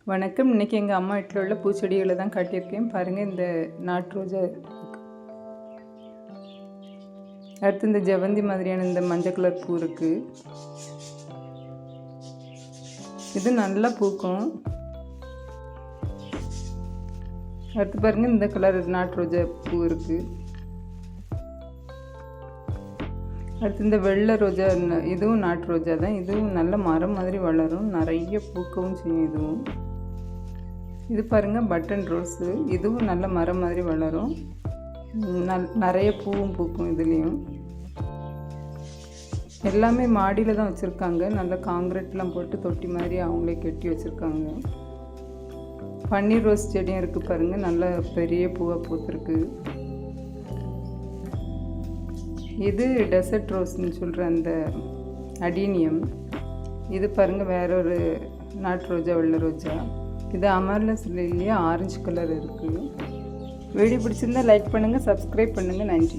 வணக்கம். இன்றைக்கி எங்கள் அம்மா வீட்டில் உள்ள பூச்செடிகளை தான் காட்டியிருக்கேன். பாருங்கள், இந்த நாட்டு ரோஜா, அடுத்து இந்த ஜெவந்தி மாதிரியான இந்த மஞ்சள் கலர் பூ இருக்குது. இது நல்லா பூக்கும். அடுத்து பாருங்கள், இந்த கலர் நாட்டு ரோஜா பூ இருக்குது. அடுத்து இந்த வெள்ளை ரோஜா, இதுவும் நாட்டு ரோஜா தான். இதுவும் நல்ல மரம் மாதிரி வளரும், நிறைய பூக்கவும் செய்யும். இதுவும் இது பாருங்கள், பட்டன் ரோஸு. இதுவும் நல்ல மரம் மாதிரி வளரும், நிறைய பூவும் பூக்கும். இதுலேயும் எல்லாமே மாடியில் தான் வச்சுருக்காங்க. நல்ல காங்கிரீட்லாம் போட்டு தொட்டி மாதிரி அவங்களே கட்டி வச்சுருக்காங்க. பன்னீர் ரோஸ் செடியும் இருக்குது பாருங்கள், நல்ல பெரிய பூவாக பூத்துருக்கு. இது டெசர்ட் ரோஸ்ன்னு சொல்கிற அந்த அடீனியம். இது பாருங்கள், வேற ஒரு நாட்டு ரோஜா, வெள்ளை ரோஜா. இது அமர்லஸ் லில்லியா, ஆரஞ்சு கலர் இருக்குது. வீடியோ பிடிச்சிருந்தால் லைக் பண்ணுங்கள், சப்ஸ்கிரைப் பண்ணுங்கள். நன்றி.